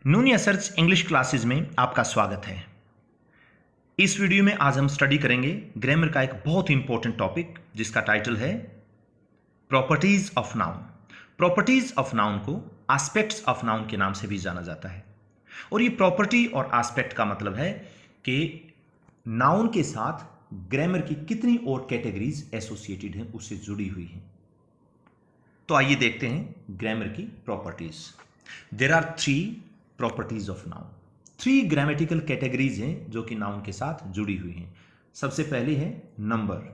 Nunia search English classes में आपका स्वागत है। इस वीडियो में आज हम स्टडी करेंगे ग्रामर का एक बहुत ही इंपॉर्टेंट टॉपिक जिसका टाइटल है properties of noun. Properties of noun को एस्पेक्ट्स ऑफ नाउन के नाम से भी जाना जाता है। और ये प्रॉपर्टी और एस्पेक्ट का मतलब है कि नाउन के साथ ग्रामर की कितनी और कैटेगरीज एसोसिएटेड हैं, उससे जुड़ी हुई हैं। तो आइए देखते हैं ग्रामर की properties. There are 3 properties of noun. 3 grammatical categories हैं जो कि नाउन के साथ जुड़ी हुई हैं। सबसे पहली है नंबर।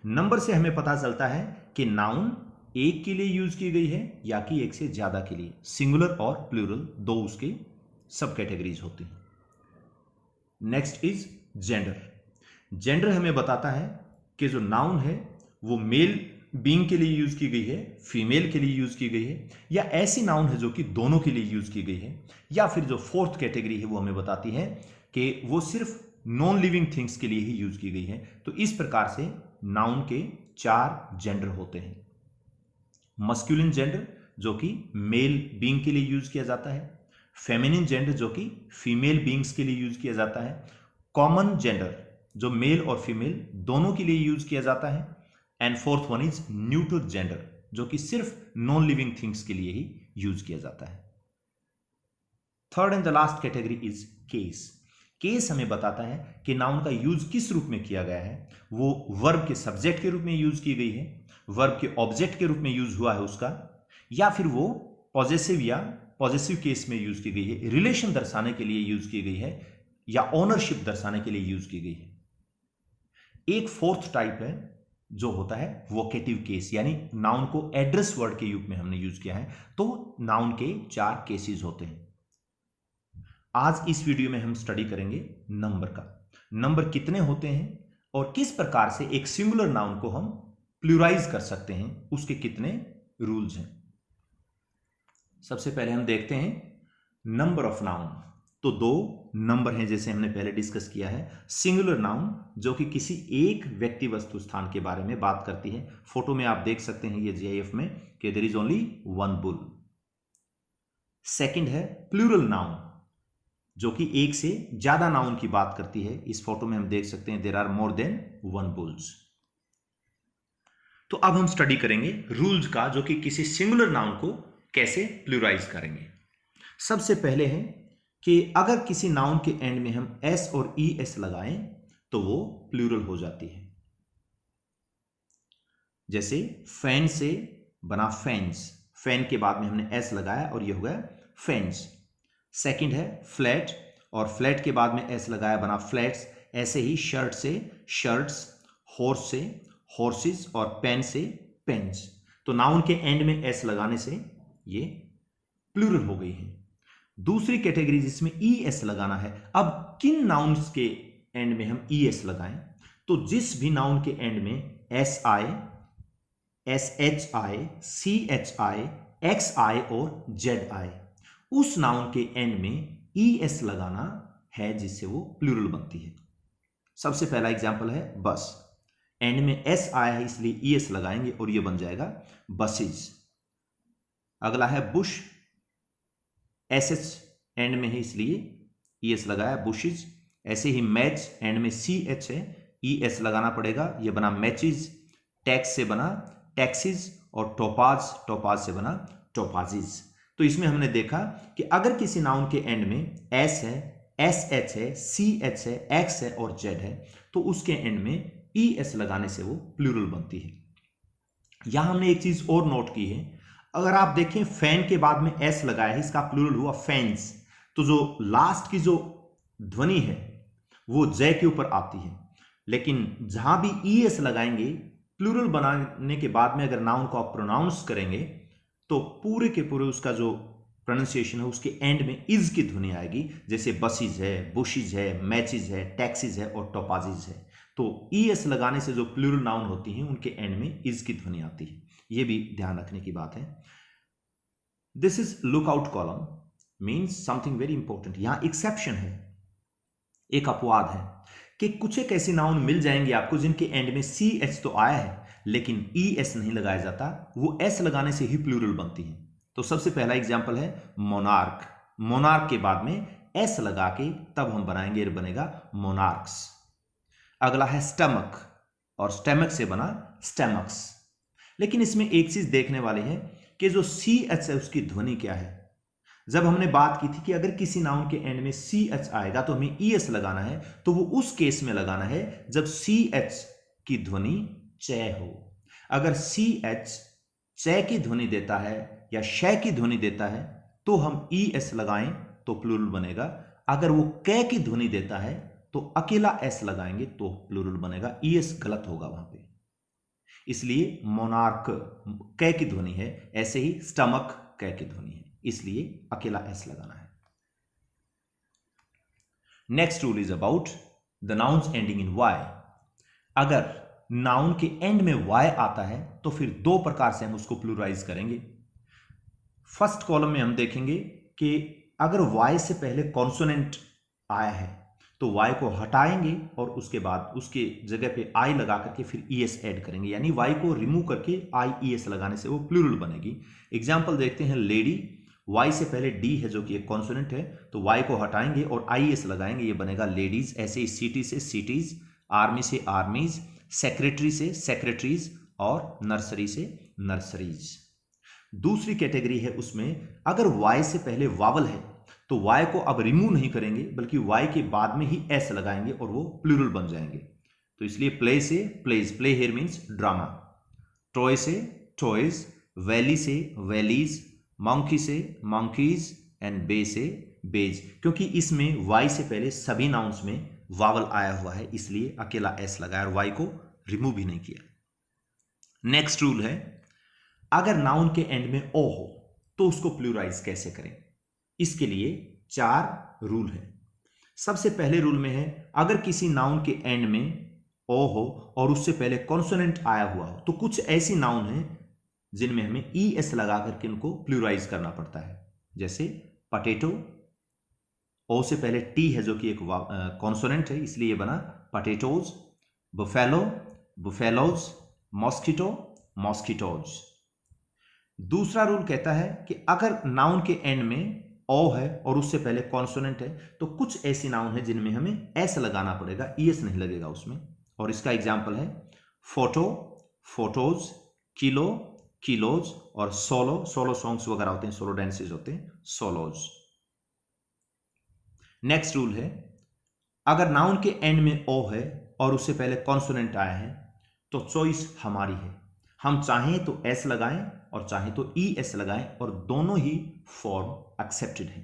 नंबर से हमें पता चलता है कि नाउन एक के लिए यूज की गई है या कि एक से ज्यादा के लिए। सिंगुलर और प्लूरल दो उसके सब कैटेगरीज होती हैं। Next is gender. जेंडर हमें बताता है कि जो नाउन है वो मेल बीइंग के लिए यूज की गई है, फीमेल के लिए यूज की गई है, या ऐसी नाउन है जो कि दोनों के लिए यूज की गई है, या फिर जो फोर्थ कैटेगरी है वो हमें बताती है कि वो सिर्फ नॉन लिविंग थिंग्स के लिए ही यूज की गई है। तो इस प्रकार से नाउन के 4 जेंडर होते हैं। मस्कुलिन जेंडर जो कि मेल बीइंग के लिए यूज किया जाता है, फेमिनिन जेंडर जो कि फीमेल बीइंग्स के लिए यूज किया जाता है, कॉमन जेंडर जो मेल और फीमेल दोनों के लिए यूज किया जाता है, and fourth one is neuter gender जो कि सिर्फ नॉन लिविंग थिंग्स के लिए ही यूज किया जाता है। Third and the last category is case. Case हमें बताता है कि नाउन का यूज किस रूप में किया गया है। वो वर्ब के सब्जेक्ट के रूप में यूज की गई है, वर्ब के ऑब्जेक्ट के रूप में यूज हुआ है उसका, या फिर वो पॉजेसिव या पॉजेसिव केस में यूज की गई है, रिलेशन दर्शाने के लिए यूज की गई है, या ओनरशिप दर्शाने के लिए यूज की गई है। एक फोर्थ टाइप है जो होता है वोकेटिव केस, यानी नाउन को एड्रेस वर्ड के रूप में हमने यूज किया है। तो नाउन के 4 केसेस होते हैं। आज इस वीडियो में हम स्टडी करेंगे नंबर का। नंबर कितने होते हैं और किस प्रकार से एक सिंगुलर नाउन को हम प्लूराइज कर सकते हैं, उसके कितने रूल्स हैं। सबसे पहले हम देखते हैं नंबर ऑफ नाउन। तो 2 नंबर हैं जैसे हमने पहले डिस्कस किया है। सिंगुलर नाउन जो कि किसी एक व्यक्ति वस्तु स्थान के बारे में बात करती है। फोटो में आप देख सकते हैं ये जीआईएफ में कि there is only 1 bull. Second है प्लूरल नाउन जो कि एक से ज्यादा नाउन की बात करती है। इस फोटो में हम देख सकते हैं there are more than 1 bulls. तो अब हम स्टडी करेंगे रूल्स का जो कि किसी सिंगुलर नाउन को कैसे प्लूराइज करेंगे। सबसे पहले है कि अगर किसी नाउन के एंड में हम एस और ई एस लगाएं तो वो प्लूरल हो जाती है। जैसे फैन से बना फैंस, फैन के बाद में हमने एस लगाया और ये हो गया फैंस। सेकंड है फ्लैट, और फ्लैट के बाद में एस लगाया बना फ्लैट्स। ऐसे ही शर्ट से शर्ट्स, हॉर्स से हॉर्सेस, और पेन से पेन्स। तो नाउन के एंड में एस लगाने से ये प्लूरल हो गई है। दूसरी कैटेगरी जिसमें ई एस लगाना है। अब किन नाउन्स के एंड में हम ई एस लगाएं? तो जिस भी नाउन के एंड में S I, S H I, C H I, X I और जेड आई, उस नाउन के एंड में ई एस लगाना है जिससे वो प्लूरल बनती है। सबसे पहला एग्जांपल है बस। एंड में एस आया है इसलिए ई एस लगाएंगे और ये बन जाएगा बसेज। अगला है बुश, एस एच एंड में है इसलिए ई एस लगाया बुशेज। ऐसे ही मैच, एंड में सी एच है, ई एस लगाना पड़ेगा, ये बना मैचेज। टैक्स से बना टैक्सीज, और टोपाज, टोपाज से बना टोपाजीज। तो इसमें हमने देखा कि अगर किसी नाउन के एंड में एस है, एस एच है, सी एच है, एक्स है और जेड है, तो उसके एंड में ई एस लगाने से वो प्लूरल बनती है। यहां हमने एक चीज और नोट की है। अगर आप देखें फैन के बाद में एस लगाया है, इसका प्लूरल हुआ फैंस। तो जो लास्ट की जो ध्वनि है वो जय के ऊपर आती है, लेकिन जहां भी ई एस लगाएंगे प्लूरल बनाने के बाद में अगर नाउन को आप प्रोनाउंस करेंगे तो पूरे के पूरे उसका जो प्रोनाउंसिएशन है उसके एंड में इज की ध्वनि आएगी। जैसे बसीज है, बुशीज है, मैचेज है, टैक्सीज है और टोपाजीज है। तो ई एस लगाने से जो प्लूरल नाउन होती हैं उनके एंड में इज की ध्वनि आती है। यह भी ध्यान रखने की बात है। This is lookout column means something very important. यहां एक्सेप्शन है, एक अपवाद है कि कुछ एक ऐसी नाउन मिल जाएंगे आपको जिनके एंड में सी एच तो आया है लेकिन ई एस नहीं लगाया जाता, वो एस लगाने से ही प्लूरल बनती है। तो सबसे पहला एग्जांपल है मोनार्क। मोनार्क के बाद में एस लगा के तब हम बनाएंगे, बनेगा मोनार्क्स। अगला है स्टमक, और स्टमक से बना स्टमक्स। लेकिन इसमें एक चीज देखने वाली है कि जो सी एच है उसकी ध्वनि क्या है। जब हमने बात की थी कि अगर किसी नाउन के एंड में सी एच आएगा तो हमें ई एस लगाना है, तो वो उस केस में लगाना है जब सी एच की ध्वनि च हो। अगर सी एच च की ध्वनि देता है या श की ध्वनि देता है तो हम ई एस लगाएं तो प्लूरल बनेगा। अगर वो क की ध्वनि देता है तो अकेला एस लगाएंगे तो प्लूरल बनेगा। ई एस गलत होगा वहां पे, इसलिए मोनार्क क की ध्वनि है, ऐसे ही स्टमक क की ध्वनि है, इसलिए अकेला एस लगाना है। Next rule is about the nouns ending in Y. अगर नाउन के एंड में वाई आता है तो फिर दो प्रकार से हम उसको प्लूरलाइज करेंगे। फर्स्ट कॉलम में हम देखेंगे कि अगर वाई से पहले कॉन्सोनेंट आया है तो वाई को हटाएंगे और उसके बाद उसके जगह पे आई लगा करके फिर ई एस ऐड करेंगे, यानी वाई को रिमूव करके आई ई एस लगाने से वो प्लूरल बनेगी। एग्जाम्पल देखते हैं, लेडी, वाई से पहले डी है जो कि एक कॉन्सोनेंट है, तो वाई को हटाएंगे और आई एस लगाएंगे, ये बनेगा लेडीज। ऐसे ही सिटी से सिटीज, आर्मी से आर्मीज, सेक्रेटरी से सेक्रेटरीज और नर्सरी से नर्सरीज। दूसरी कैटेगरी है उसमें अगर वाई से पहले वावल है तो वाई को अब रिमूव नहीं करेंगे बल्कि वाई के बाद में ही एस लगाएंगे और वो प्लूरल बन जाएंगे। तो इसलिए प्ले से plays, play here means drama, toy से टॉयज, वैली से वैलीज, मंकी से मंकीज एंड बे से बेज। क्योंकि इसमें वाई से पहले सभी नाउन्स में वावल आया हुआ है इसलिए अकेला एस लगाया और वाई को रिमूव भी नहीं किया। नेक्स्ट रूल है, अगर नाउन के एंड में ओ हो तो उसको प्लूराइज कैसे करें। इसके लिए 4 रूल हैं। सबसे पहले रूल में है, अगर किसी नाउन के एंड में ओ हो और उससे पहले कॉन्सोनेंट आया हुआ हो तो कुछ ऐसी नाउन हैं जिनमें हमें ई एस लगा करके उनको प्लूराइज करना पड़ता है। जैसे पटेटो, ओ से पहले टी है जो कि एक कॉन्सोनेंट है इसलिए ये बना potatoes. Buffalo, buffaloes. Mosquito, mosquitoes. दूसरा रूल कहता है कि अगर नाउन के एंड में ओ है और उससे पहले कॉन्सोनेंट है तो कुछ ऐसी नाउन है जिनमें हमें एस लगाना पड़ेगा, ई एस नहीं लगेगा उसमें। और इसका एग्जाम्पल है फोटो, फोटोज, किलो, किलोज और सोलो, सोलो सॉन्ग्स वगैरह होते हैं, सोलो डांसेस होते हैं, सोलोज। नेक्स्ट रूल है, अगर नाउन के एंड में ओ है और उससे पहले कॉन्सोनेंट आया है तो चॉइस हमारी है, हम चाहें तो एस लगाएं और चाहें तो ई एस लगाएं और दोनों ही फॉर्म एक्सेप्टेड हैं।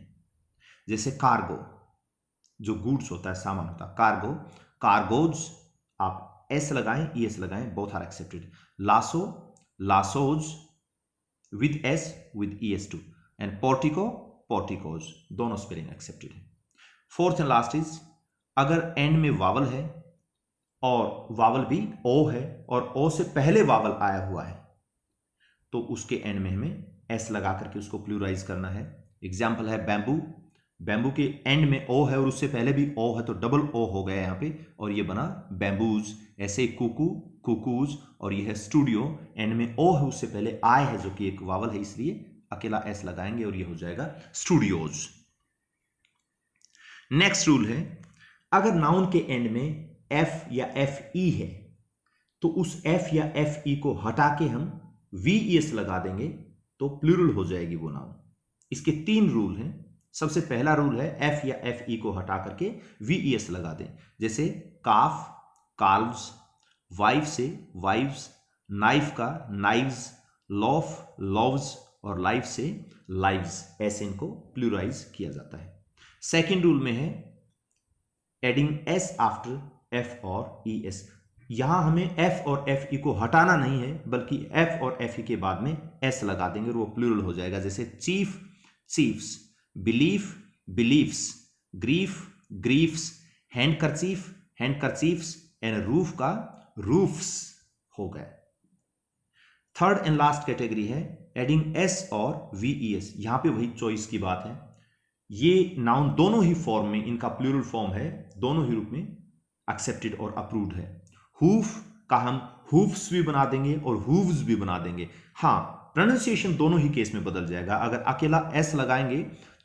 जैसे कार्गो, जो गुड्स होता है, सामान होता है, कार्गो, कार्गोज, आप एस लगाएं ई एस लगाएं, both are accepted. Lasso, lassos with S with E S too, and portico, porticos, दोनों स्पेलिंग एक्सेप्टेड है। फोर्थ एंड लास्ट इज, अगर एंड में वावल है और वावल भी ओ है और ओ से पहले वावल आया हुआ है तो उसके एंड में हमें एस लगा करके उसको प्लूराइज करना है। एग्जाम्पल है बैम्बू, बैम्बू के एंड में ओ है और उससे पहले भी ओ है तो डबल ओ हो गया यहां पे और ये बना बैम्बूज। ऐसे ही कुकू, कुकूज, और ये है स्टूडियो, एंड में ओ है उससे पहले आई है जो कि एक वावल है इसलिए अकेला एस लगाएंगे और ये हो जाएगा स्टूडियोज। नेक्स्ट रूल है, अगर नाउन के एंड में एफ या एफ ई है तो उस एफ या एफ ई को हटा के हम वी ई एस लगा देंगे तो प्लूरल हो जाएगी वो नाउन। इसके 3 रूल हैं। सबसे पहला रूल है एफ या एफ ई को हटा करके वी ई एस लगा दें, जैसे काफ, काल्व्स, वाइफ से वाइव्स, नाइफ का नाइव्स, लॉफ, लॉव्स और लाइफ से लाइव्स, ऐसे इनको प्लूराइज किया जाता है। सेकेंड रूल में है एडिंग एस आफ्टर एफ और ई एस। यहां हमें एफ और एफ ई को हटाना नहीं है बल्कि एफ और एफ ई के बाद में एस लगा देंगे और वो प्लूरल हो जाएगा। जैसे chief, chiefs, belief, beliefs, grief, griefs, handkerchief, handkerchiefs, and roof का रूफ्स हो गए। थर्ड एंड लास्ट कैटेगरी है एडिंग एस और वी ई एस। यहां पे वही चॉइस की बात है, ये नाउन दोनों ही फॉर्म में, इनका प्लूरल फॉर्म है, दोनों ही रूप में एक्सेप्टेड और अप्रूव्ड है। हूफ का हम हूफ्स भी बना देंगे और हूव्स भी बना देंगे। हाँ, प्रोनाउंसिएशन दोनों ही केस में बदल जाएगा। अगर अकेला एस लगाएंगे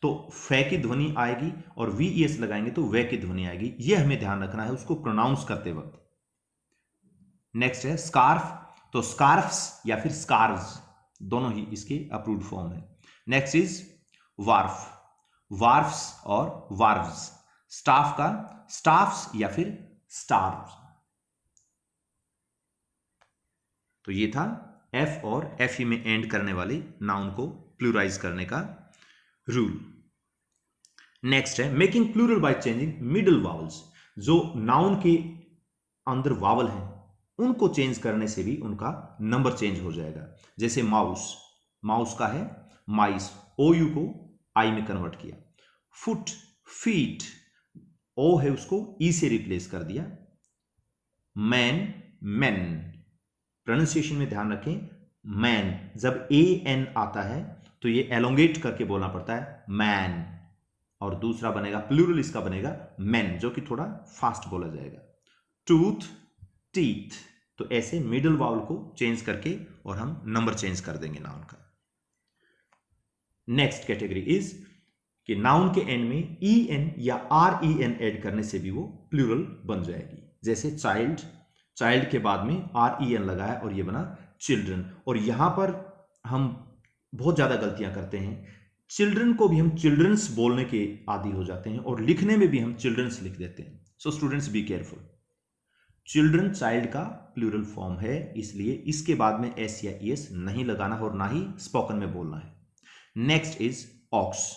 तो फे की ध्वनि आएगी और वीएस लगाएंगे तो वे की ध्वनि आएगी। यह हमें ध्यान रखना है उसको प्रोनाउंस करते वक्त। नेक्स्ट है स्कार्फ, तो स्कार्फ्स या फिर स्कार्व्स दोनों ही इसके अप्रूव्ड फॉर्म है। नेक्स्ट इज वार्फ, वार्फ्स और वार्व्स। स्टाफ का स्टाफ्स या फिर स्टार्व्स। तो ये था एफ और एफ ई में एंड करने वाले नाउन को प्लूराइज करने का रूल। नेक्स्ट है making plural by changing middle vowels. जो नाउन के अंदर वावल हैं उनको चेंज करने से भी उनका नंबर चेंज हो जाएगा। जैसे माउस, माउस का है माइस, ओ यू को आई में कन्वर्ट किया। फुट, फीट, ओ है उसको ई से रिप्लेस कर दिया। मैन, मैन, प्रोनाउंसिएशन में ध्यान रखें, मैन जब ए एन आता है तो ये एलोंगेट करके बोलना पड़ता है मैन, और दूसरा बनेगा प्लूरल इसका बनेगा मैन, जो कि थोड़ा फास्ट बोला जाएगा। टूथ, टीथ, तो ऐसे मिडल वावल को चेंज करके और हम नंबर चेंज कर देंगे नाउन का। नेक्स्ट कैटेगरी इज कि नाउन के एंड में ई एन या आर ई एन एड करने से भी वो प्लूरल बन जाएगी। जैसे चाइल्ड, चाइल्ड के बाद में आर ई एन लगाया और ये बना चिल्ड्रन। और यहां पर हम बहुत ज्यादा गलतियां करते हैं, चिल्ड्रन को भी हम चिल्ड्रंस बोलने के आदी हो जाते हैं और लिखने में भी हम चिल्ड्रंस लिख देते हैं। So students be careful. Children child का प्लूरल फॉर्म है, इसलिए इसके बाद में एस या एस नहीं लगाना और ना ही स्पोकन में बोलना है। Next is ox,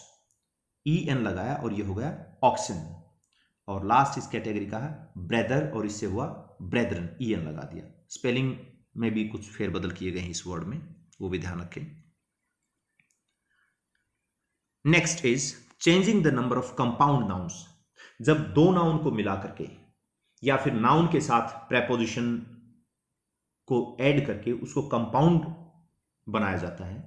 E N लगाया और ये हो गया ऑक्सन। और लास्ट इस कैटेगरी का है ब्रदर और इससे हुआ ब्रेदरन, ई एन लगा दिया। स्पेलिंग में भी कुछ फेरबदल किए गए हैं इस वर्ड में, वो भी ध्यान रखें। Next is changing the number of compound nouns. जब दो नाउन को मिला करके या फिर नाउन के साथ प्रेपोजिशन को ऐड करके उसको कंपाउंड बनाया जाता है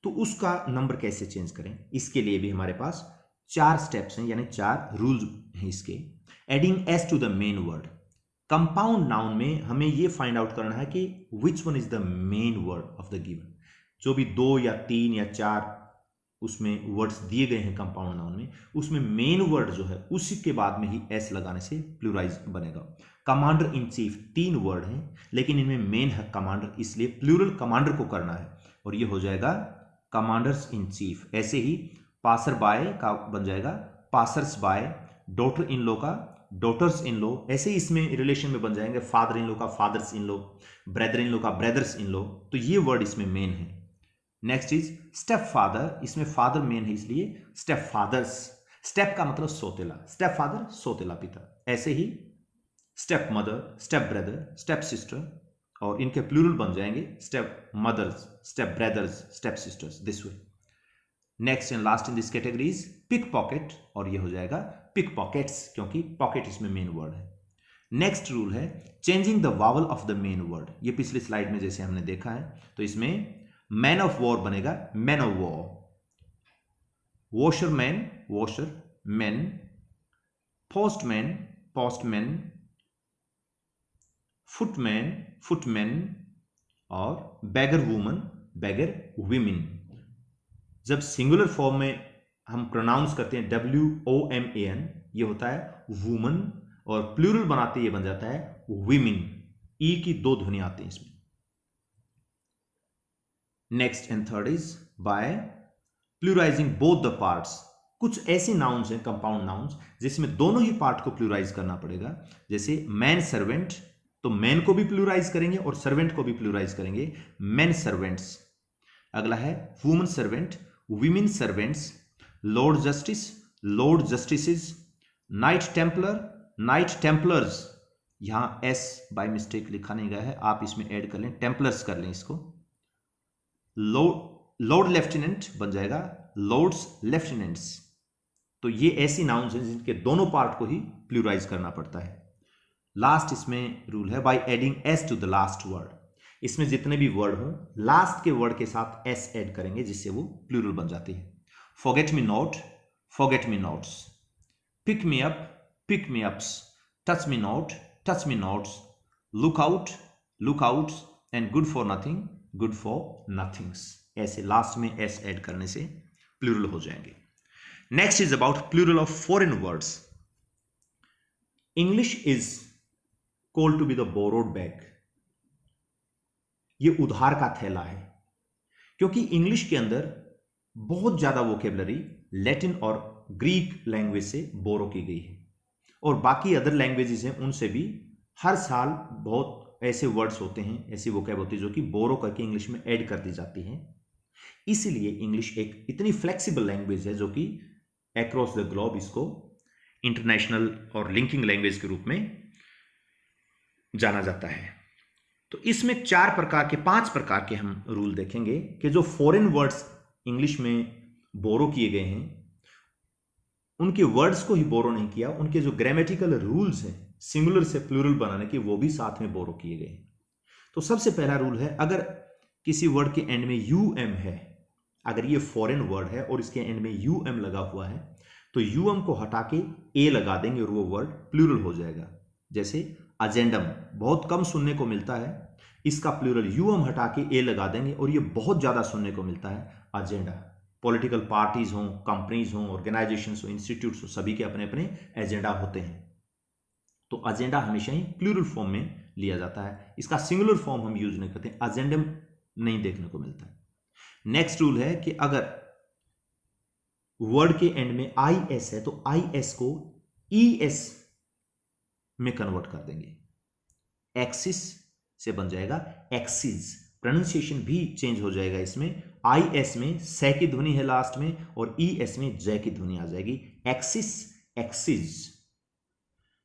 तो उसका नंबर कैसे चेंज करें, इसके लिए भी हमारे पास 4 स्टेप्स हैं, यानी 4 रूल्स हैं इसके। Adding S to the main word. Compound noun में हमें यह फाइंड आउट करना है कि which one is the main word of the given. जो भी 2 या 3 या 4 उसमें वर्ड्स दिए गए हैं कंपाउंड नाउन में, उसमें मेन वर्ड जो है उसी के बाद में ही एस लगाने से प्लूराइज बनेगा। कमांडर इन चीफ 3 वर्ड हैं, लेकिन इनमें मेन है कमांडर, इसलिए प्लूरल कमांडर को करना है और ये हो जाएगा कमांडर्स इन चीफ। ऐसे ही पासर बाय का बन जाएगा passers by, daughter in law का डॉटर्स इन लॉ, ऐसे ही इसमें रिलेशन में बन जाएंगे फादर इन लॉ का fathers in law, brother in law का ब्रदर्स इन लॉ। तो ये वर्ड इसमें मेन है। नेक्स्ट इज स्टेप फादर, इसमें फादर मेन है इसलिए स्टेप फादर्स। स्टेप का मतलब सोतेला, स्टेप फादर सोतेला पिता। ऐसे ही stepmother, stepbrother, stepsister, और इनके प्लूरल बन जाएंगे stepmothers, stepbrothers, stepsisters, this way. Next and last in this category is pickpocket, और ये हो जाएगा पिक पॉकेट्स, क्योंकि पॉकेट इसमें मेन वर्ड है। नेक्स्ट रूल है changing the vowel of the main word. ये पिछली स्लाइड में जैसे हमने देखा है, तो इसमें मैन ऑफ वॉर बनेगा man of war, washer man washer man, postman postman, footman footman, और बैगर वुमन बैगर विमेन। जब सिंगुलर फॉर्म में हम प्रोनाउंस करते हैं WOMAN, ये होता है वुमन, और प्लूरल बनाते ये बन जाता है विमेन। ई की 2 ध्वनि आती हैं इसमें। Next and third is by pluralising both the parts. कुछ ऐसे नाउन्स हैं कंपाउंड नाउन्स जिसमें दोनों ही पार्ट को प्लूराइज करना पड़ेगा। जैसे मैन सर्वेंट, तो मैन को भी प्लूराइज करेंगे और सर्वेंट को भी प्लूराइज करेंगे, मैन सर्वेंट्स। अगला है women servant, women servants, Lord justice, Lord justices, night Templar, night Templars. यहां एस बाय मिस्टेक लिखा नहीं गया है, आप इसमें ऐड कर लें, टेम्पलर्स कर लें इसको। लॉर्ड लेफ्टिनेंट बन जाएगा लॉर्ड्स लेफ्टिनेंट्स। तो ये ऐसी नाउन्स हैं जिनके दोनों पार्ट को ही प्लूराइज करना पड़ता है। लास्ट इसमें रूल है by adding S to the last word. इसमें जितने भी वर्ड हों लास्ट के वर्ड के साथ एस ऐड करेंगे, जिससे वो प्लूरल बन जाती है। Forget me not, forget me nots, pick me up, pick me ups, touch me not, touch me nots, look out, look outs, and good for nothing, good for nothings. ऐसे last में S add करने से plural हो जाएंगे। Next is about plural of foreign words. English is called to be the borrowed bag. ये उधार का थैला है, क्योंकि इंग्लिश के अंदर बहुत ज्यादा वोकेबलरी लैटिन और ग्रीक लैंग्वेज से बोरो की गई है, और बाकी अदर लैंग्वेजेस हैं उनसे भी हर साल बहुत ऐसे वर्ड्स होते हैं, ऐसी वोकैब होती है जो कि बोरो करके इंग्लिश में ऐड कर दी जाती हैं। इसलिए इंग्लिश एक इतनी फ्लेक्सिबल लैंग्वेज है जो कि अक्रॉस द ग्लोब इसको इंटरनेशनल और लिंकिंग लैंग्वेज के रूप में जाना जाता है। तो इसमें 5 प्रकार के हम रूल देखेंगे कि जो फॉरेन वर्ड्स इंग्लिश में बोरो किए गए हैं उनके वर्ड्स को ही बोरो नहीं किया, उनके जो ग्रामेटिकल रूल्स हैं सिंगुलर से प्लूरल बनाने के वो भी साथ में बोरो किए गए। तो सबसे पहला रूल है, अगर किसी वर्ड के एंड में यूएम है, अगर ये फॉरेन वर्ड है और इसके एंड में यूएम लगा हुआ है तो यूएम को हटा के ए लगा देंगे और वो वर्ड प्लूरल हो जाएगा। जैसे अजेंडम बहुत कम सुनने को मिलता है, इसका प्लूरल यूएम हटा के ए लगा देंगे और ये बहुत ज्यादा सुनने को मिलता है अजेंडा। पॉलिटिकल पार्टीज हों, कंपनीज हों, ऑर्गेनाइजेशंस हो, इंस्टीट्यूट्स हो, सभी के अपने अपने एजेंडा होते हैं। तो एजेंडा हमेशा ही प्लूरल फॉर्म में लिया जाता है, इसका सिंगुलर फॉर्म हम यूज नहीं करते, अजेंडम नहीं देखने को मिलता है। नेक्स्ट रूल है कि अगर वर्ड के एंड में आई एस है तो आई एस को ई एस में कन्वर्ट कर देंगे, एक्सिस से बन जाएगा एक्सिस। प्रोनाउंसिएशन भी चेंज हो जाएगा, इसमें आई एस में से की ध्वनि है लास्ट में और ई एस में जय की ध्वनि आ जाएगी, एक्सिस एक्सिस।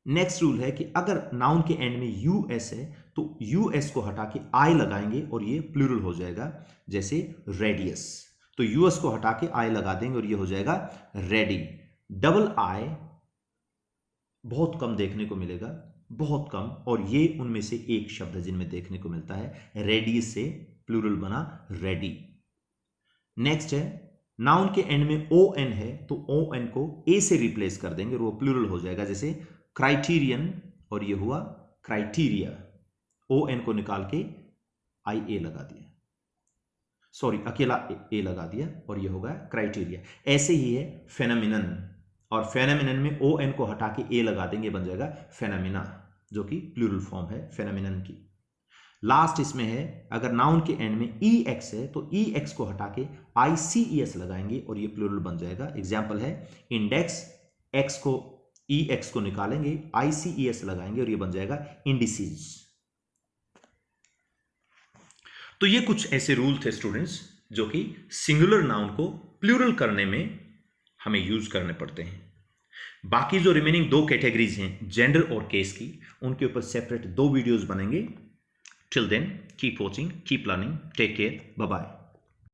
नेक्स्ट रूल है कि अगर नाउन के एंड में यूएस है तो यूएस को हटा के आई लगाएंगे और ये प्लूरल हो जाएगा। जैसे रेडियस, तो यूएस को हटा के आई लगा देंगे और ये हो जाएगा रेडी। डबल आई बहुत कम देखने को मिलेगा, बहुत कम, और ये उनमें से एक शब्द है जिनमें देखने को मिलता है। रेडी से प्लूरल बना रेडी। नेक्स्ट है नाउन के एंड में ओ एन है तो ओ एन को ए से रिप्लेस कर देंगे और वो प्लूरल हो जाएगा। जैसे क्राइटेरियन और ये हुआ क्राइटेरिया, ओ एन को निकाल के आई ए लगा दिया, सॉरी अकेला ए लगा दिया और ये होगा क्राइटेरिया। ऐसे ही है फेनोमिनन, और फेनोमिनन में ओ एन को हटा के ए लगा देंगे, बन जाएगा फेनोमिना, जो कि प्लूरल फॉर्म है फेनोमिनन की। लास्ट इसमें है अगर नाउन के एंड में ई एक्स है तो ई एक्स को हटा के आई सी ई एस लगाएंगे और ये प्लूरल बन जाएगा। एग्जाम्पल है इंडेक्स, एक्स को ई एक्स को निकालेंगे, आई सी ई एस लगाएंगे और ये बन जाएगा इंडिसीज। तो ये कुछ ऐसे रूल थे स्टूडेंट्स जो कि सिंगुलर नाउन को प्लूरल करने में हमें यूज करने पड़ते हैं। बाकी जो रिमेनिंग 2 कैटेगरीज हैं जेंडर और केस की, उनके ऊपर सेपरेट 2 वीडियोस बनेंगे। Till then keep watching, keep learning, take care, bye bye.